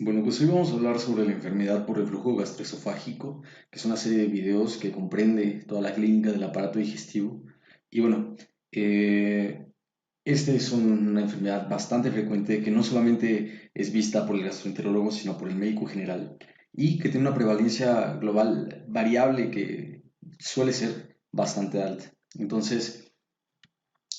Bueno, pues hoy vamos a hablar sobre la enfermedad por reflujo gastroesofágico, que es una serie de videos que comprende toda la clínica del aparato digestivo. Y bueno, eh, esta es una enfermedad bastante frecuente que no solamente es vista por el gastroenterólogo, sino por el médico general, y que tiene una prevalencia global variable que suele ser bastante alta. Entonces,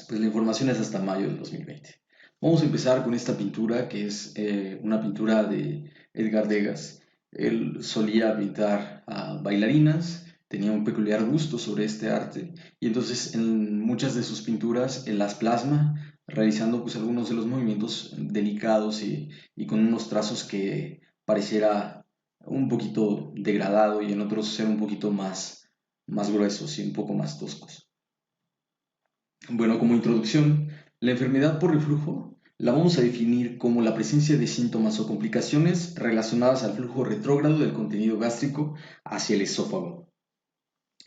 pues la información es hasta mayo del 2020. Vamos a empezar con esta pintura que es una pintura de Edgar Degas. Él solía pintar a bailarinas, tenía un peculiar gusto sobre este arte y entonces en muchas de sus pinturas él las plasma realizando pues algunos de los movimientos delicados y con unos trazos que pareciera un poquito degradado y en otros ser un poquito más gruesos y un poco más toscos. Bueno, como introducción, la enfermedad por reflujo la vamos a definir como la presencia de síntomas o complicaciones relacionadas al flujo retrógrado del contenido gástrico hacia el esófago.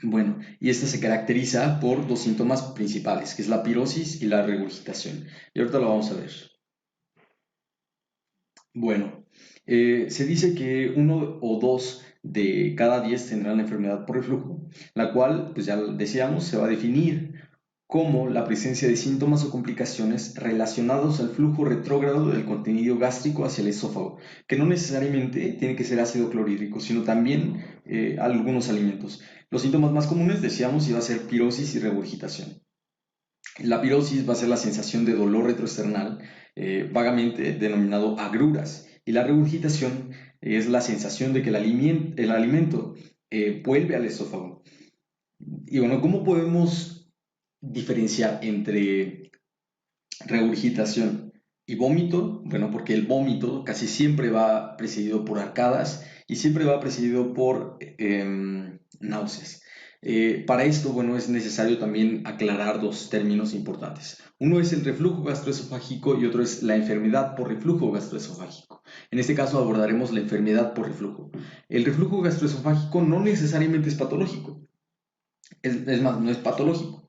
Bueno, y esta se caracteriza por dos síntomas principales, que es la pirosis y la regurgitación. Y ahorita lo vamos a ver. Bueno, se dice que uno o dos de cada 10 tendrán la enfermedad por reflujo, la cual, pues ya decíamos, se va a definir como la presencia de síntomas o complicaciones relacionados al flujo retrógrado del contenido gástrico hacia el esófago, que no necesariamente tiene que ser ácido clorhídrico, sino también algunos alimentos. Los síntomas más comunes, decíamos, iba a ser pirosis y regurgitación. La pirosis va a ser la sensación de dolor retroesternal, vagamente denominado agruras, y la regurgitación es la sensación de que el alimento vuelve al esófago. Y bueno, ¿cómo podemos diferenciar entre regurgitación y vómito? Bueno, porque el vómito casi siempre va precedido por arcadas y siempre va precedido por náuseas. Para esto, bueno, es necesario también aclarar dos términos importantes. Uno es el reflujo gastroesofágico y otro es la enfermedad por reflujo gastroesofágico. En este caso abordaremos la enfermedad por reflujo. El reflujo gastroesofágico no necesariamente es patológico, es más, no es patológico.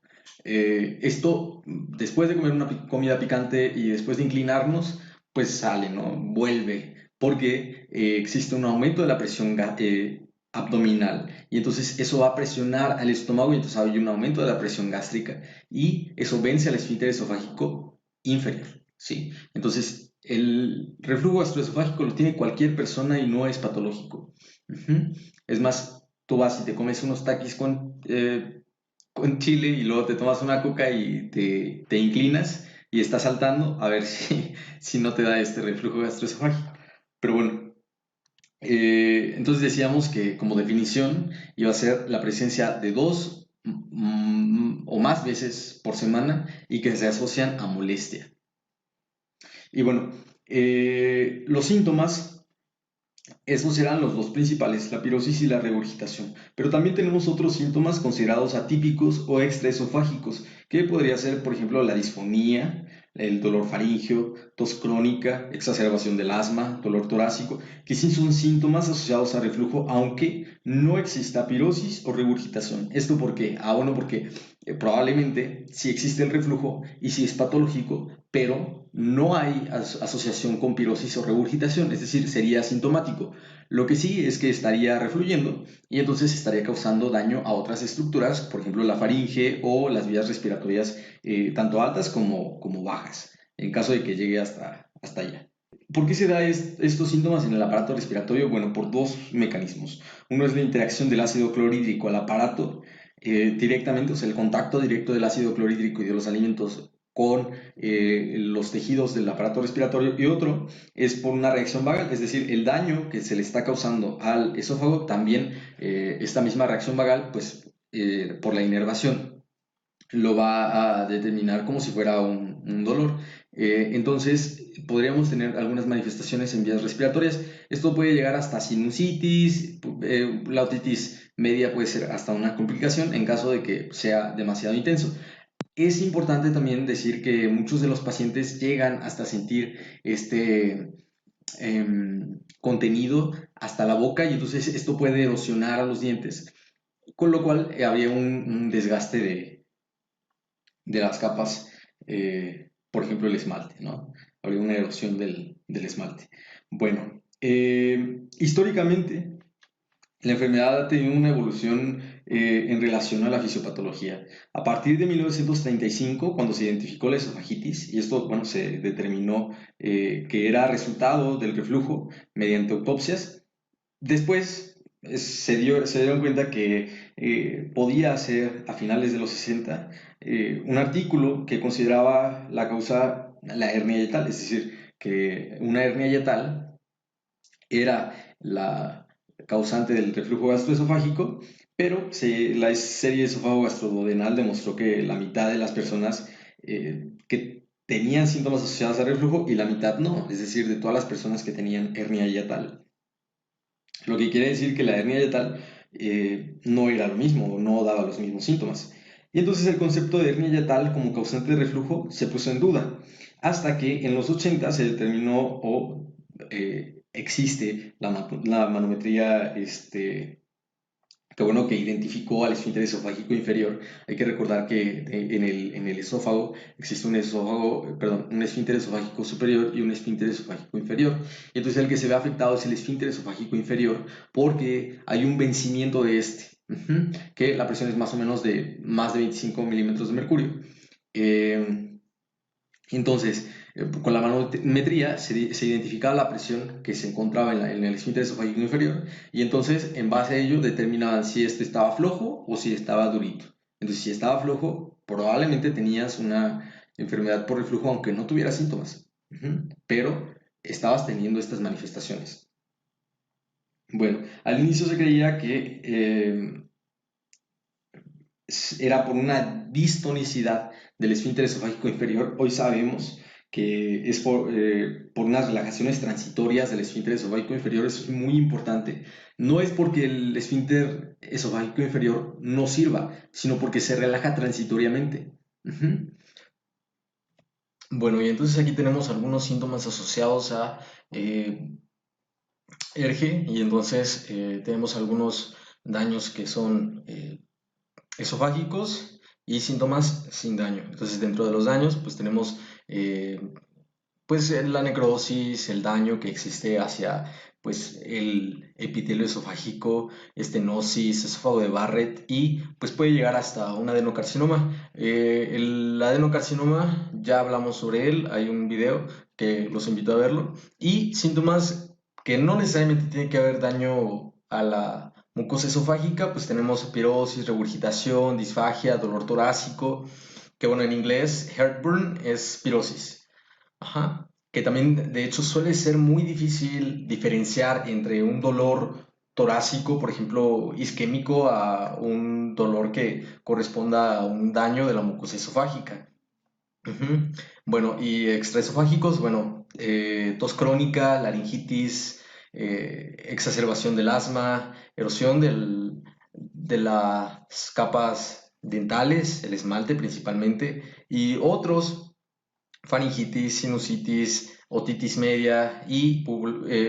Esto, después de comer una comida picante y después de inclinarnos, pues sale, ¿no? Vuelve, porque existe un aumento de la presión abdominal y entonces eso va a presionar al estómago y entonces hay un aumento de la presión gástrica y eso vence al esfínter esofágico inferior, ¿sí? Entonces, el reflujo gastroesofágico lo tiene cualquier persona y no es patológico. Uh-huh. Es más, tú vas y te comes unos taquis con chile y luego te tomas una coca y te inclinas y estás saltando a ver si no te da este reflujo gastroesofágico. Pero bueno, entonces decíamos que como definición iba a ser la presencia de dos o más veces por semana y que se asocian a molestia. Y bueno, los síntomas esos serán los dos principales, la pirosis y la regurgitación. Pero también tenemos otros síntomas considerados atípicos o extraesofágicos, que podría ser, por ejemplo, la disfonía, el dolor faríngeo, tos crónica, exacerbación del asma, dolor torácico, que sí son síntomas asociados a reflujo, aunque no exista pirosis o regurgitación. ¿Esto por qué? Ah, bueno, porque probablemente sí existe el reflujo y sí es patológico, pero no hay asociación con pirosis o regurgitación, es decir, sería asintomático. Lo que sí es que estaría refluyendo y entonces estaría causando daño a otras estructuras, por ejemplo la faringe o las vías respiratorias, tanto altas como bajas, en caso de que llegue hasta allá. ¿Por qué se da estos síntomas en el aparato respiratorio? Bueno, por dos mecanismos. Uno es la interacción del ácido clorhídrico al aparato directamente, o sea, el contacto directo del ácido clorhídrico y de los alimentos con los tejidos del aparato respiratorio, y otro es por una reacción vagal, es decir, el daño que se le está causando al esófago, también esta misma reacción vagal, pues por la inervación lo va a determinar como si fuera un dolor. Entonces, podríamos tener algunas manifestaciones en vías respiratorias. Esto puede llegar hasta sinusitis, la otitis media puede ser hasta una complicación en caso de que sea demasiado intenso. Es importante también decir que muchos de los pacientes llegan hasta sentir este contenido hasta la boca y entonces esto puede erosionar a los dientes, con lo cual habría un desgaste de las capas, por ejemplo el esmalte, ¿no? Habría una erosión del esmalte. Bueno, Históricamente, la enfermedad ha tenido una evolución en relación a la fisiopatología. A partir de 1935, cuando se identificó la esofagitis, y esto, bueno, se determinó que era resultado del reflujo mediante autopsias. Después se dieron cuenta que podía ser, a finales de los 60, un artículo que consideraba la causa la hernia yatal, es decir, que una hernia yatal era la causante del reflujo gastroesofágico, pero la serie esófago-gastroduodenal demostró que la mitad de las personas que tenían síntomas asociados al reflujo y la mitad no, es decir, de todas las personas que tenían hernia yatal. Lo que quiere decir que la hernia yatal no era lo mismo, no daba los mismos síntomas. Y entonces el concepto de hernia yatal como causante de reflujo se puso en duda, hasta que en los 80 se determinó o existe la manometría que bueno, que identificó al esfínter esofágico inferior. Hay que recordar que en el esófago existe un esófago, perdón, un esfínter esofágico superior y un esfínter esofágico inferior. Y entonces el que se ve afectado es el esfínter esofágico inferior porque hay un vencimiento de que la presión es más o menos de más de 25 milímetros de mercurio. Eh, entonces, con la manometría se identificaba la presión que se encontraba en el esfínter esofágico inferior y entonces en base a ello determinaban si este estaba flojo o si estaba durito. Entonces, si estaba flojo, probablemente tenías una enfermedad por reflujo aunque no tuvieras síntomas, pero estabas teniendo estas manifestaciones. Bueno, al inicio se creía que era por una distonicidad del esfínter esofágico inferior. Hoy sabemos que es por unas relajaciones transitorias del esfínter esofágico inferior. Eso es muy importante. No es porque el esfínter esofágico inferior no sirva, sino porque se relaja transitoriamente. Ujú. Bueno, y entonces aquí tenemos algunos síntomas asociados a eh, ERGE, y entonces tenemos algunos daños que son esofágicos y síntomas sin daño. Entonces, dentro de los daños, pues tenemos eh, pues la necrosis, el daño que existe hacia pues el epitelio esofágico, estenosis, esófago de Barrett y pues puede llegar hasta un adenocarcinoma. El adenocarcinoma, ya hablamos sobre él, hay un video que los invito a verlo. Y síntomas que no necesariamente tiene que haber daño a la mucosa esofágica, pues tenemos pirosis, regurgitación, disfagia, dolor torácico, que bueno, en inglés heartburn es pirosis. Ajá. Que también, de hecho, suele ser muy difícil diferenciar entre un dolor torácico, por ejemplo, isquémico, a un dolor que corresponda a un daño de la mucosa esofágica. Ujú. Bueno, y extraesofágicos, bueno, tos crónica, laringitis, exacerbación del asma, erosión de las capas dentales, el esmalte principalmente, y otros faringitis, sinusitis, otitis media y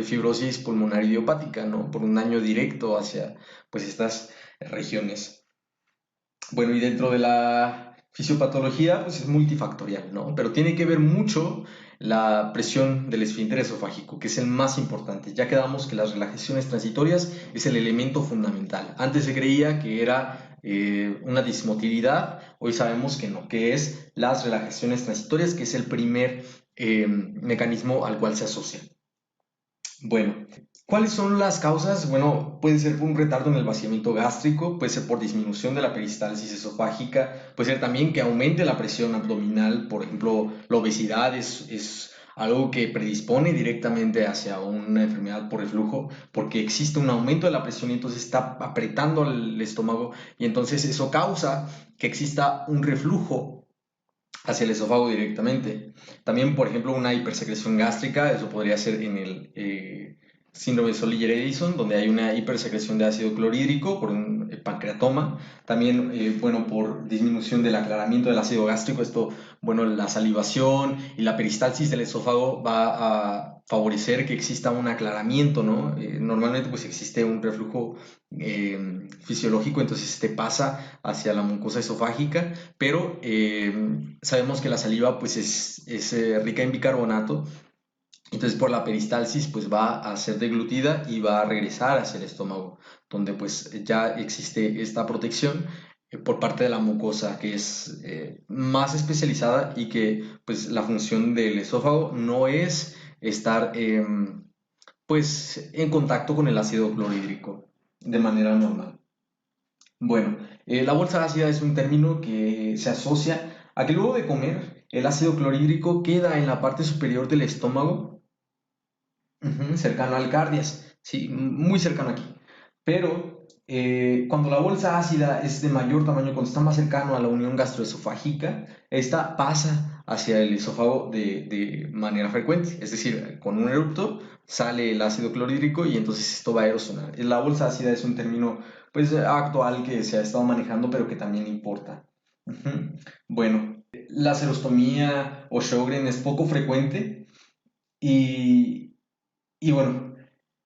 fibrosis pulmonar idiopática, ¿no? Por un daño directo hacia pues estas regiones. Bueno, y dentro de la fisiopatología, pues es multifactorial, ¿no? Pero tiene que ver mucho la presión del esfínter esofágico, que es el más importante. Ya quedamos que las relajaciones transitorias es el elemento fundamental. Antes se creía que era una dismotilidad, hoy sabemos que no, que es las relajaciones transitorias, que es el primer mecanismo al cual se asocia. Bueno, ¿cuáles son las causas? Bueno, puede ser por un retardo en el vaciamiento gástrico, puede ser por disminución de la peristalsis esofágica, puede ser también que aumente la presión abdominal, por ejemplo, la obesidad es algo que predispone directamente hacia una enfermedad por reflujo, porque existe un aumento de la presión y entonces está apretando el estómago y entonces eso causa que exista un reflujo hacia el esófago directamente. También, por ejemplo, una hipersecreción gástrica, eso podría ser en el síndrome de Solier-Edison, donde hay una hipersecreción de ácido clorhídrico por un pancreatoma. También, bueno, por disminución del aclaramiento del ácido gástrico, esto, bueno, la salivación y la peristalsis del esófago va a favorecer que exista un aclaramiento, ¿no? Normalmente, pues existe un reflujo fisiológico, entonces este pasa hacia la mucosa esofágica, pero sabemos que la saliva pues es rica en bicarbonato Entonces por la peristalsis pues va a ser deglutida y va a regresar hacia el estómago, donde pues ya existe esta protección por parte de la mucosa que es más especializada y que pues la función del esófago no es estar pues en contacto con el ácido clorhídrico de manera normal. Bueno, la bolsa ácida es un término que se asocia a que luego de comer el ácido clorhídrico queda en la parte superior del estómago. Ujú, cercano al cardias, sí, muy cercano aquí. Pero cuando la bolsa ácida es de mayor tamaño, cuando está más cercano a la unión gastroesofágica, esta pasa hacia el esófago de manera frecuente. Es decir, con un eructo sale el ácido clorhídrico y entonces esto va a erosionar. La bolsa ácida es un término pues, actual que se ha estado manejando, pero que también importa. Ujú. Bueno, la serostomía o Sjögren es poco frecuente y bueno,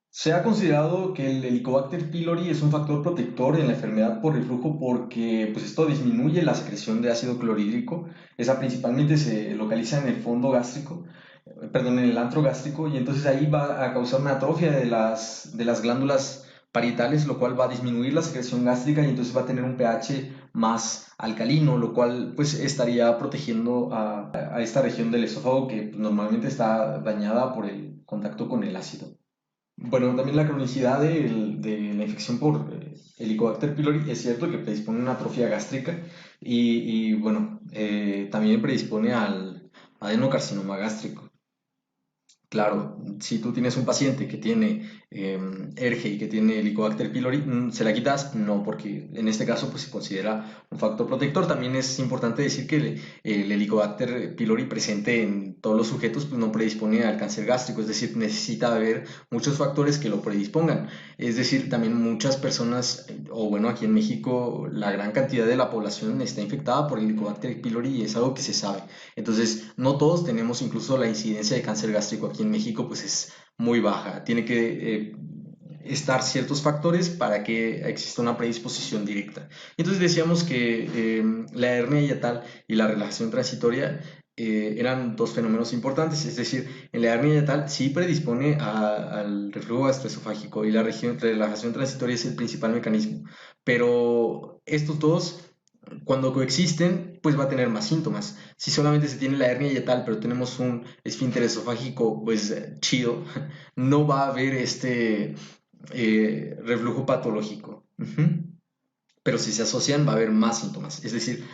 se ha considerado que el Helicobacter pylori es un factor protector en la enfermedad por reflujo porque pues esto disminuye la secreción de ácido clorhídrico. Esa principalmente se localiza en el fondo gástrico, perdón, en el antro gástrico, y entonces ahí va a causar una atrofia de las glándulas parietales, lo cual va a disminuir la secreción gástrica y entonces va a tener un pH más alcalino, lo cual pues estaría protegiendo a esta región del esófago que pues, normalmente está dañada por el contacto con el ácido. Bueno, también la cronicidad de la infección por Helicobacter pylori es cierto que predispone a una atrofia gástrica bueno, también predispone al adenocarcinoma gástrico. Claro, si tú tienes un paciente que tiene ERGE y que tiene Helicobacter pylori, ¿se la quitas? No, porque en este caso pues, se considera un factor protector. También es importante decir que el Helicobacter pylori presente en todos los sujetos pues, no predispone al cáncer gástrico, es decir, necesita haber muchos factores que lo predispongan. Es decir, también muchas personas, o bueno, aquí en México la gran cantidad de la población está infectada por Helicobacter pylori y es algo que se sabe. Entonces, no todos tenemos, incluso la incidencia de cáncer gástrico aquí en México, pues es muy baja. Tiene que estar ciertos factores para que exista una predisposición directa. Entonces decíamos que la hernia hiatal y la relajación transitoria eran dos fenómenos importantes, es decir, en la hernia hiatal sí predispone al reflujo gastroesofágico y la relajación transitoria es el principal mecanismo, pero estos dos cuando coexisten, pues va a tener más síntomas. Si solamente se tiene la hernia hiatal, pero tenemos un esfínter esofágico, pues chido, no va a haber este reflujo patológico. Ujú. Pero si se asocian, va a haber más síntomas. Es decir,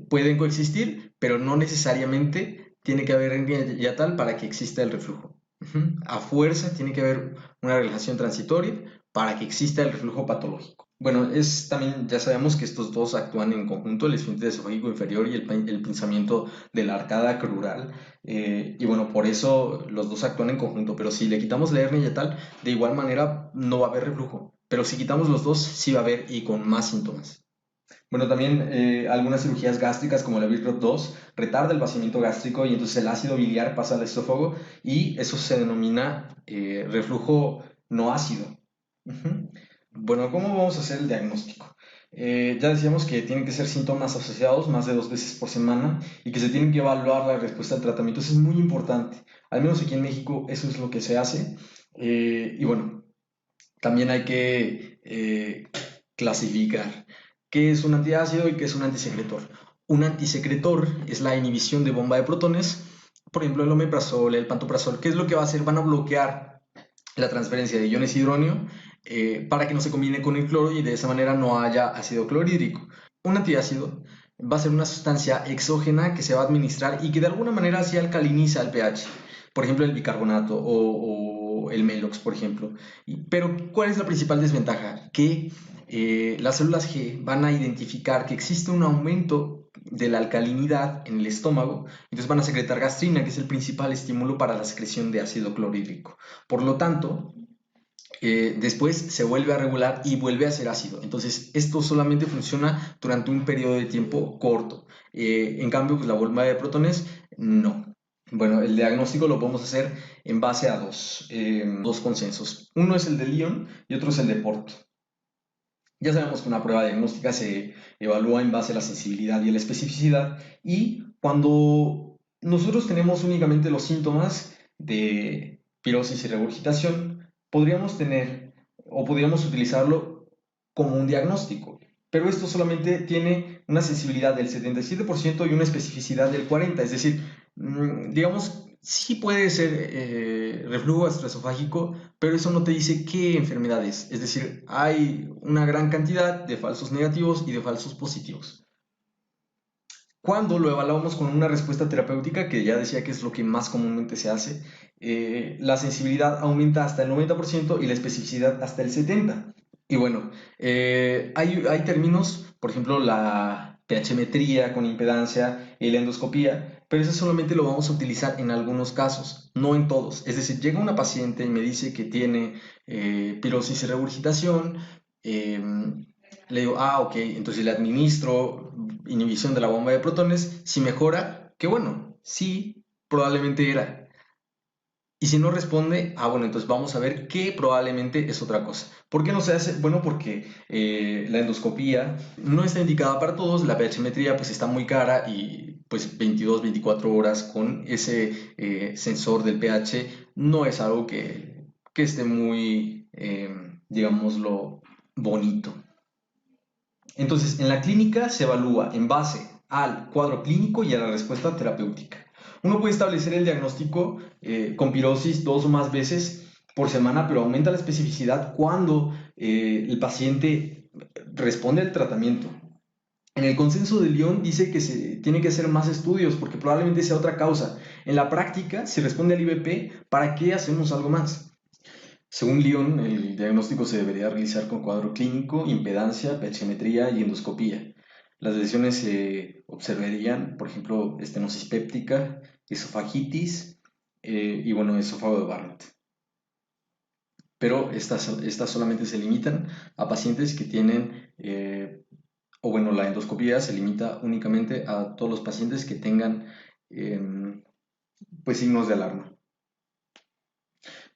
pueden coexistir, pero no necesariamente tiene que haber hernia hiatal para que exista el reflujo. Ujú. A fuerza tiene que haber una relajación transitoria para que exista el reflujo patológico. Bueno, es también, ya sabemos que estos dos actúan en conjunto, el esfínter esofágico inferior y el pinzamiento de la arcada crural. Y bueno, por eso los dos actúan en conjunto, pero si le quitamos la hernia hiatal, de igual manera no va a haber reflujo. Pero si quitamos los dos, sí va a haber y con más síntomas. Bueno, también algunas cirugías gástricas como la BIRCROT 2 retarda el vaciamiento gástrico y entonces el ácido biliar pasa al esófago y eso se denomina reflujo no ácido. Ujú. Bueno, ¿cómo vamos a hacer el diagnóstico? Ya decíamos que tienen que ser síntomas asociados más de 2 veces por semana y que se tienen que evaluar la respuesta al tratamiento. Eso es muy importante. Al menos aquí en México eso es lo que se hace. Y bueno, también hay que clasificar qué es un antiácido y qué es un antisecretor. Un antisecretor es la inhibición de bomba de protones, por ejemplo el omeprazol, el pantoprazol. ¿Qué es lo que va a hacer? Van a bloquear la transferencia de iones hidronio para que no se combine con el cloro y de esa manera no haya ácido clorhídrico. Un antiácido va a ser una sustancia exógena que se va a administrar y que de alguna manera sí alcaliniza el pH. Por ejemplo, el bicarbonato o el Melox, por ejemplo. Pero, ¿cuál es la principal desventaja? Que las células G van a identificar que existe un aumento de la alcalinidad en el estómago, entonces van a secretar gastrina, que es el principal estímulo para la secreción de ácido clorhídrico. Por lo tanto, después se vuelve a regular y vuelve a ser ácido. Entonces, esto solamente funciona durante un periodo de tiempo corto. En cambio, pues, la bomba de protones, no. Bueno, el diagnóstico lo podemos hacer en base a dos consensos. Uno es el de Lyon y otro es el de Porto. Ya sabemos que una prueba diagnóstica se evalúa en base a la sensibilidad y a la especificidad y cuando nosotros tenemos únicamente los síntomas, de pirosis y regurgitación, podríamos tener o podríamos utilizarlo como un diagnóstico. Pero esto solamente tiene una sensibilidad del 77% y una especificidad del 40%. Es decir, digamos, sí puede ser reflujo gastroesofágico, pero eso no te dice qué enfermedad es. Es decir, hay una gran cantidad de falsos negativos y de falsos positivos. Cuando lo evaluamos con una respuesta terapéutica, que ya decía que es lo que más comúnmente se hace, la sensibilidad aumenta hasta el 90% y la especificidad hasta el 70%. Y bueno, hay términos, por ejemplo, la pHmetría con impedancia y la endoscopía, pero eso solamente lo vamos a utilizar en algunos casos, no en todos. Es decir, llega una paciente y me dice que tiene pirosis y regurgitación, le digo, ok, entonces le administro inhibición de la bomba de protones. Si mejora, qué bueno, sí, probablemente era. Y si no responde, bueno, entonces vamos a ver que probablemente es otra cosa. ¿Por qué no se hace? Bueno, porque la endoscopía no está indicada para todos, la pHmetría pues está muy cara y pues 22, 24 horas con ese sensor del pH no es algo que esté muy, digámoslo, bonito. Entonces, en la clínica se evalúa en base al cuadro clínico y a la respuesta terapéutica. Uno puede establecer el diagnóstico con pirosis 2 o más veces por semana, pero aumenta la especificidad cuando el paciente responde al tratamiento. En el consenso de Lyon dice que se tiene que hacer más estudios porque probablemente sea otra causa. En la práctica, si responde al IBP, ¿para qué hacemos algo más? Según Lyon, el diagnóstico se debería realizar con cuadro clínico, impedancia, pHmetría y endoscopía. Las lesiones se observarían, por ejemplo, estenosis péptica, esofagitis y bueno, esófago de Barrett. Pero estas solamente se limitan a pacientes que tienen, o bueno, la endoscopía se limita únicamente a todos los pacientes que tengan pues signos de alarma.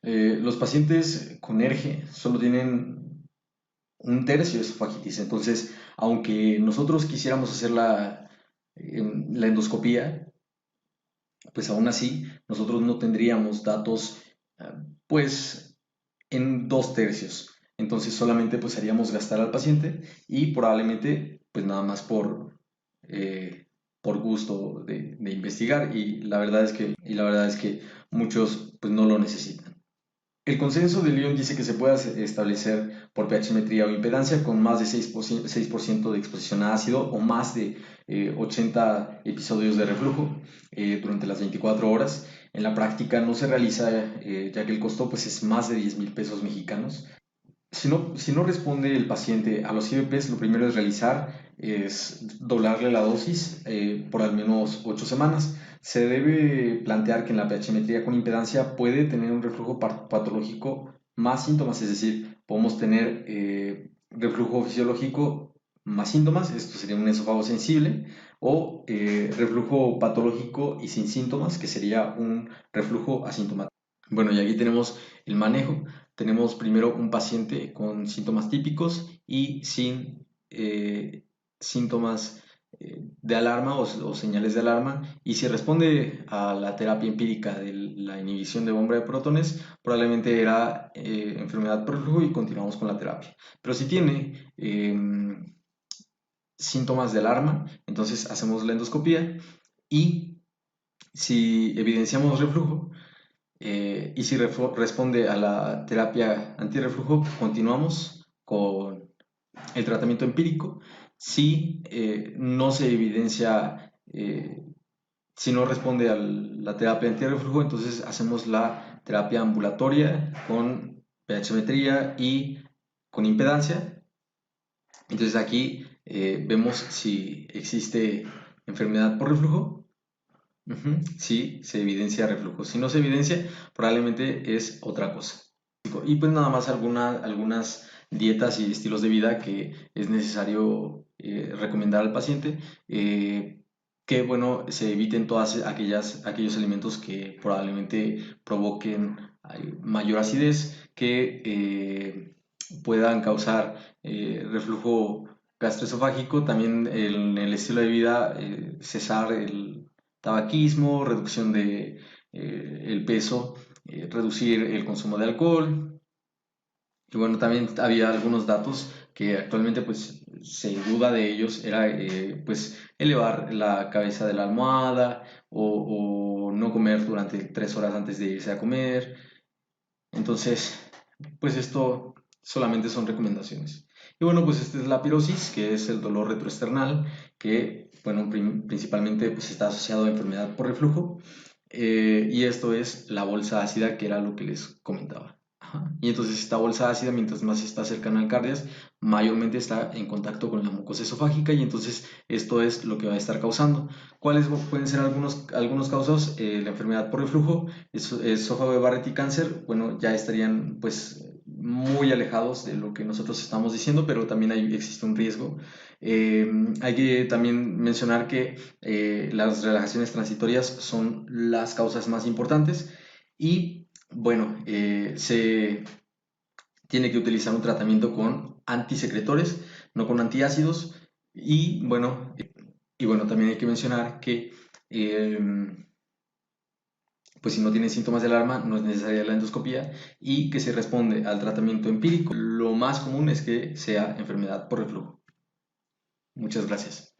Los pacientes con ERGE solo tienen un tercio de esofagitis. Entonces, aunque nosotros quisiéramos hacer la endoscopía, pues aún así nosotros no tendríamos datos, pues, en 2 tercios. Entonces solamente pues haríamos gastar al paciente y probablemente pues nada más por gusto de investigar y la verdad es que muchos pues no lo necesitan. El consenso de Lyon dice que se puede establecer por pHmetría o impedancia con más de 6% de exposición a ácido o más de 80 episodios de reflujo durante las 24 horas. En la práctica no se realiza ya que el costo pues, es más de 10,000 pesos mexicanos. Si no responde el paciente a los IVPs, lo primero es doblarle la dosis por al menos 8 semanas. Se debe plantear que en la pHmetría con impedancia puede tener un reflujo patológico más síntomas, es decir, podemos tener reflujo fisiológico más síntomas, esto sería un esófago sensible, o reflujo patológico y sin síntomas, que sería un reflujo asintomático. Bueno, y aquí tenemos el manejo. Tenemos primero un paciente con síntomas típicos y sin síntomas de alarma o señales de alarma. Y si responde a la terapia empírica de la inhibición de bomba de protones, probablemente era enfermedad por reflujo y continuamos con la terapia. Pero si tiene síntomas de alarma, entonces hacemos la endoscopía y si evidenciamos reflujo, y si responde a la terapia antirreflujo, continuamos con el tratamiento empírico. Si no se evidencia, si no responde a la terapia antirreflujo, entonces hacemos la terapia ambulatoria con pHmetría y con impedancia. Entonces aquí vemos si existe enfermedad por reflujo. Sí, se evidencia reflujo. Si no se evidencia, probablemente es otra cosa. Y pues nada más algunas dietas y estilos de vida que es necesario recomendar al paciente. Que bueno, se eviten aquellos alimentos que probablemente provoquen mayor acidez, que puedan causar reflujo gastroesofágico. También en el estilo de vida, cesar el tabaquismo, reducción de el peso, reducir el consumo de alcohol. Y bueno, también había algunos datos que actualmente pues se duda de ellos, era pues elevar la cabeza de la almohada o no comer durante 3 horas antes de irse a comer. Entonces, pues esto solamente son recomendaciones. Y bueno, pues esta es la pirosis, que es el dolor retroesternal, que bueno, principalmente pues está asociado a enfermedad por reflujo. Y esto es la bolsa ácida, que era lo que les comentaba. Ajá. Y entonces esta bolsa ácida, mientras más está cercana al cardias, mayormente está en contacto con la mucosa esofágica y entonces esto es lo que va a estar causando. ¿Cuáles pueden ser algunos causas? La enfermedad por reflujo, esófago de Barrett y cáncer, bueno, ya estarían pues muy alejados de lo que nosotros estamos diciendo, pero también existe un riesgo. Hay que también mencionar que las relajaciones transitorias son las causas más importantes y bueno, se tiene que utilizar un tratamiento con antisecretores, no con antiácidos y bueno, también hay que mencionar que eh, pues si no tiene síntomas de alarma, no es necesaria la endoscopía y que se responde al tratamiento empírico. Lo más común es que sea enfermedad por reflujo. Muchas gracias.